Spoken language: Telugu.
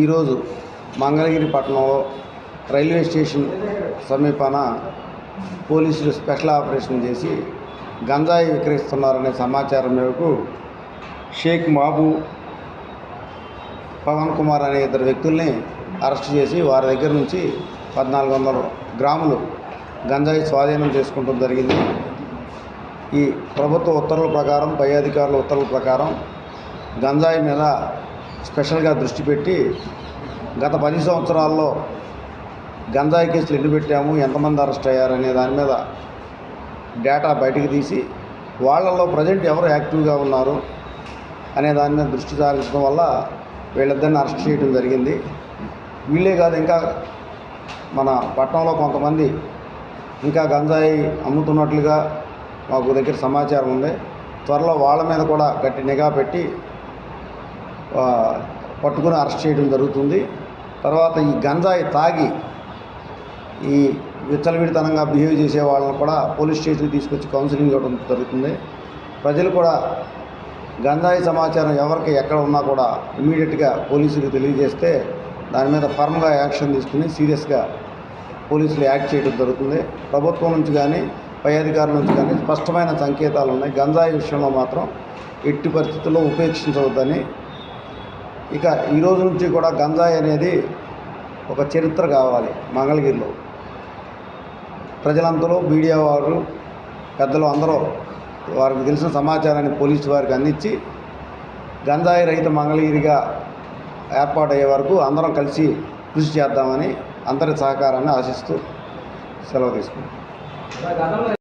ఈరోజు మంగళగిరి పట్టణంలో రైల్వే స్టేషన్ సమీపాన పోలీసులు స్పెషల్ ఆపరేషన్ చేసి గంజాయి విక్రయిస్తున్నారనే సమాచారం మేరకు షేక్ బాబు, పవన్ కుమార్ అనే ఇద్దరు వ్యక్తుల్ని అరెస్ట్ చేసి వారి దగ్గర నుంచి 1400 గ్రాములు గంజాయి స్వాధీనం చేసుకోవడం జరిగింది. ఈ ప్రభుత్వ ఉత్తర్వుల ప్రకారం, పై అధికారుల ఉత్తర్వుల ప్రకారం గంజాయి మీద స్పెషల్గా దృష్టి పెట్టి గత 10 సంవత్సరాల్లో గంజాయి కేసులు ఎన్ని పెట్టాము, ఎంతమంది అరెస్ట్ అయ్యారనే దాని మీద డేటా బయటకు తీసి వాళ్ళల్లో ప్రజెంట్ ఎవరు యాక్టివ్గా ఉన్నారు అనే దాని మీద దృష్టి సారించడం వల్ల వీళ్ళిద్దరిని అరెస్ట్ చేయడం జరిగింది. వీళ్ళే కాదు, ఇంకా మన పట్టణంలో కొంతమంది ఇంకా గంజాయి అమ్ముతున్నట్లుగా మాకు దగ్గర సమాచారం ఉంది. త్వరలో వాళ్ళ మీద కూడా గట్టి నిఘా పెట్టి పట్టుకుని అరెస్ట్ చేయడం జరుగుతుంది. తర్వాత ఈ గంజాయి తాగి ఈ విచ్చలవిడితనంగా బిహేవ్ చేసే వాళ్ళని కూడా పోలీస్ స్టేషన్కి తీసుకొచ్చి కౌన్సిలింగ్ ఇవ్వడం జరుగుతుంది. ప్రజలు కూడా గంజాయి సమాచారం ఎవరికి ఎక్కడ ఉన్నా కూడా ఇమీడియట్గా పోలీసులకు తెలియజేస్తే దాని మీద ఫర్మ్గా యాక్షన్ తీసుకుని సీరియస్గా పోలీసులు యాక్ట్ చేయడం జరుగుతుంది. ప్రభుత్వం నుంచి కానీ, పై అధికారుల నుంచి కానీ స్పష్టమైన సంకేతాలు ఉన్నాయి. గంజాయి విషయంలో మాత్రం ఎట్టి పరిస్థితుల్లో ఉపేక్షించవద్దని. ఇక ఈరోజు నుంచి కూడా గంజాయి అనేది ఒక చరిత్ర కావాలి. మంగళగిరిలో ప్రజలందరూ, మీడియా వారు, పెద్దలు అందరూ వారికి తెలిసిన సమాచారాన్ని పోలీసు వారికి అందించి గంజాయి రహిత మంగళగిరిగా ఏర్పాటయ్యే వరకు అందరం కలిసి కృషి చేద్దామని అందరి సహకారాన్ని ఆశిస్తూ సెలవు తీసుకుంటాం.